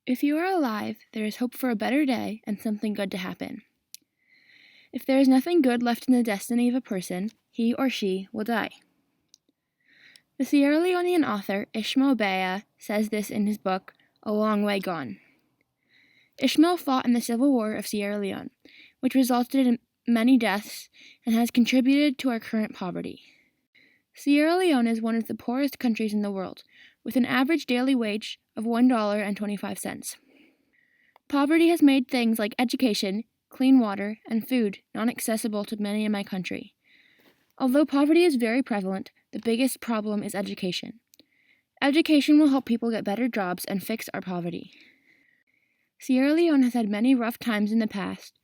If you are alive, there is hope for a better day and something good to happen. If there is nothing good left in the destiny of a person, he or she will die. The Sierra Leonean author Ishmael Baya says this in his book, A Long Way Gone. Ishmael fought in the Civil War of Sierra Leone, which resulted in many deaths and has contributed to our current poverty. Sierra Leone is one of the poorest countries in the world, with an average daily wage of $1.25. Poverty has made things like education, clean water, and food non-accessible to many in my country. Although poverty is very prevalent, the biggest problem is education. Education will help people get better jobs and fix our poverty. Sierra Leone has had many rough times in the past,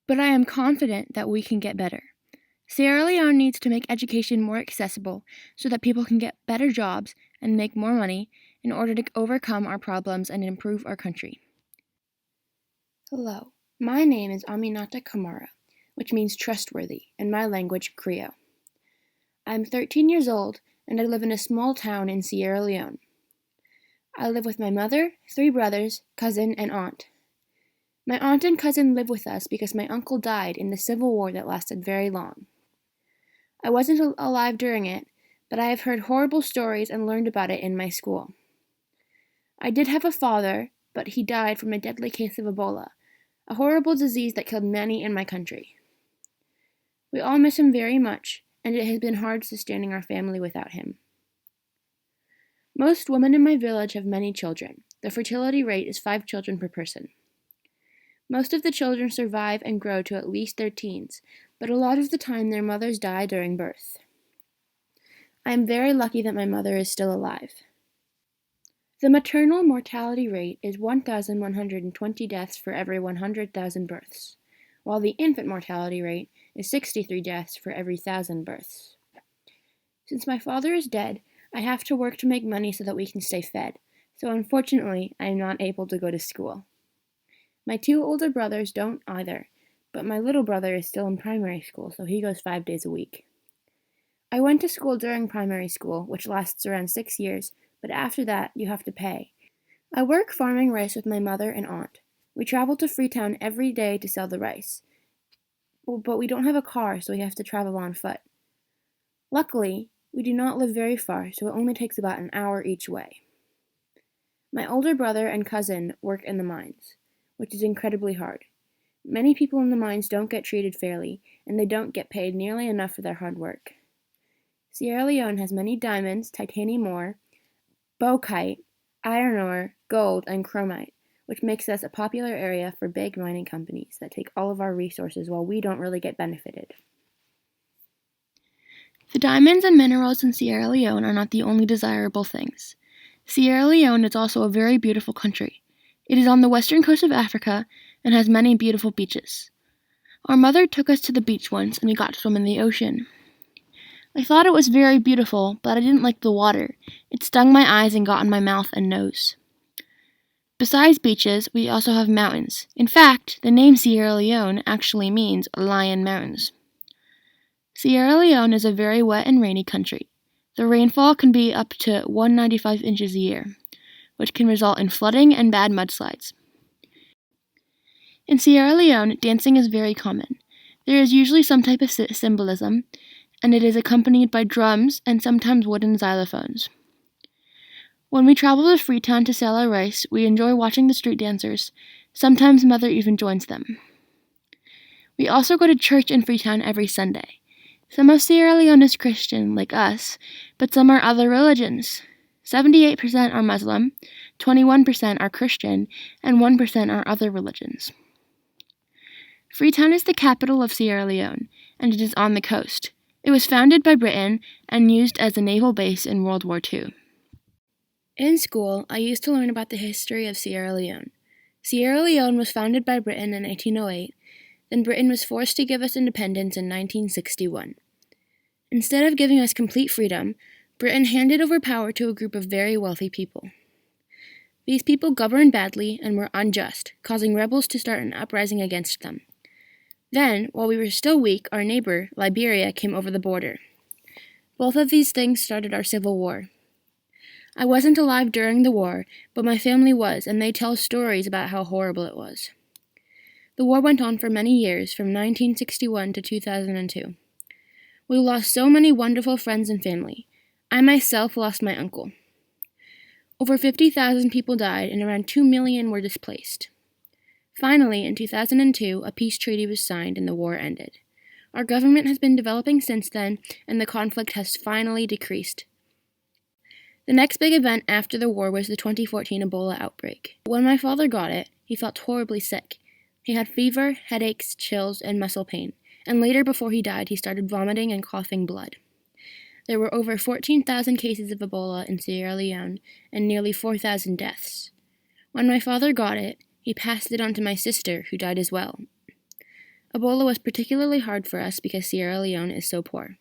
but I am confident that we can get better. Sierra Leone needs to make education more accessible so that people can get better jobs and make more money in order to overcome our problems and improve our country. Hello, my name is Aminata Kamara, which means trustworthy in my language, Creole. I am 13 years old and I live in a small town in Sierra Leone. I live with my mother, 3 brothers, cousin, and aunt. My aunt and cousin live with us because my uncle died in the Civil War that lasted very long. I wasn't alive during it, but I have heard horrible stories and learned about it in my school. I did have a father, but he died from a deadly case of Ebola, a horrible disease that killed many in my country. We all miss him very much, and it has been hard sustaining our family without him. Most women in my village have many children. The fertility rate is 5 children per person. Most of the children survive and grow to at least their teens, but a lot of the time their mothers die during birth. I am very lucky that my mother is still alive. The maternal mortality rate is 1,120 deaths for every 100,000 births, while the infant mortality rate is 63 deaths for every 1,000 births. Since my father is dead, I have to work to make money so that we can stay fed, so unfortunately I am not able to go to school. My 2 older brothers don't either, but my little brother is still in primary school, so he goes 5 days a week. I went to school during primary school, which lasts around 6 years, but after that, you have to pay. I work farming rice with my mother and aunt. We travel to Freetown every day to sell the rice. But we don't have a car, so we have to travel on foot. Luckily, we do not live very far, so it only takes about an hour each way. My older brother and cousin work in the mines, which is incredibly hard. Many people in the mines don't get treated fairly, and they don't get paid nearly enough for their hard work. Sierra Leone has many diamonds, titanium ore, bauxite, iron ore, gold, and chromite, which makes us a popular area for big mining companies that take all of our resources while we don't really get benefited. The diamonds and minerals in Sierra Leone are not the only desirable things. Sierra Leone is also a very beautiful country. It is on the western coast of Africa and has many beautiful beaches. Our mother took us to the beach once and we got to swim in the ocean. I thought it was very beautiful, but I didn't like the water. It stung my eyes and got in my mouth and nose. Besides beaches, we also have mountains. In fact, the name Sierra Leone actually means Lion Mountains. Sierra Leone is a very wet and rainy country. The rainfall can be up to 195 inches a year, which can result in flooding and bad mudslides. In Sierra Leone, dancing is very common. There is usually some type of symbolism, and it is accompanied by drums and sometimes wooden xylophones. When we travel to Freetown to sell our rice, we enjoy watching the street dancers. Sometimes Mother even joins them. We also go to church in Freetown every Sunday. Some of Sierra Leone is Christian, like us, but some are other religions. 78% are Muslim, 21% are Christian, and 1% are other religions. Freetown is the capital of Sierra Leone, and it is on the coast. It was founded by Britain and used as a naval base in World War II. In school, I used to learn about the history of Sierra Leone. Sierra Leone was founded by Britain in 1808, then Britain was forced to give us independence in 1961. Instead of giving us complete freedom, Britain handed over power to a group of very wealthy people. These people governed badly and were unjust, causing rebels to start an uprising against them. Then, while we were still weak, our neighbor, Liberia, came over the border. Both of these things started our civil war. I wasn't alive during the war, but my family was, and they tell stories about how horrible it was. The war went on for many years, from 1961 to 2002. We lost so many wonderful friends and family. I myself lost my uncle. Over 50,000 people died and around 2 million were displaced. Finally, in 2002, a peace treaty was signed and the war ended. Our government has been developing since then, and the conflict has finally decreased. The next big event after the war was the 2014 Ebola outbreak. When my father got it, he felt horribly sick. He had fever, headaches, chills, and muscle pain, and later before he died, he started vomiting and coughing blood. There were over 14,000 cases of Ebola in Sierra Leone and nearly 4,000 deaths. When my father got it, he passed it on to my sister, who died as well. Ebola was particularly hard for us because Sierra Leone is so poor.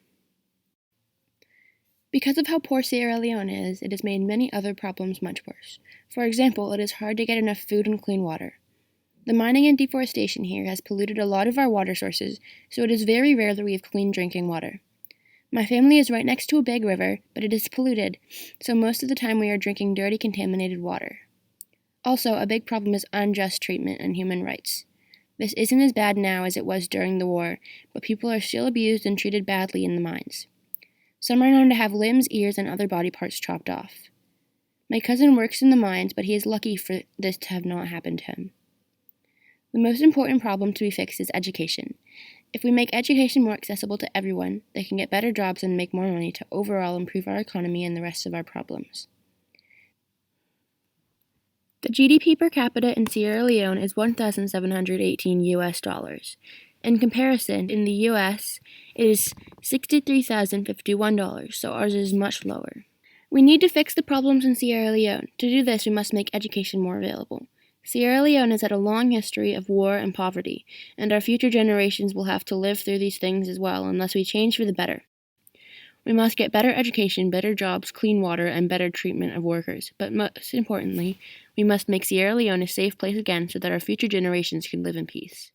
Because of how poor Sierra Leone is, it has made many other problems much worse. For example, it is hard to get enough food and clean water. The mining and deforestation here has polluted a lot of our water sources, so it is very rare that we have clean drinking water. My family is right next to a big river, but it is polluted, so most of the time we are drinking dirty, contaminated water. Also, a big problem is unjust treatment and human rights. This isn't as bad now as it was during the war, but people are still abused and treated badly in the mines. Some are known to have limbs, ears, and other body parts chopped off. My cousin works in the mines, but he is lucky for this to have not happened to him. The most important problem to be fixed is education. If we make education more accessible to everyone, they can get better jobs and make more money to overall improve our economy and the rest of our problems. The GDP per capita in Sierra Leone is $1,718 US. In comparison, in the US, it is $63,051, so ours is much lower. We need to fix the problems in Sierra Leone. To do this, we must make education more available. Sierra Leone has had a long history of war and poverty, and our future generations will have to live through these things as well unless we change for the better. We must get better education, better jobs, clean water, and better treatment of workers. But most importantly, we must make Sierra Leone a safe place again so that our future generations can live in peace.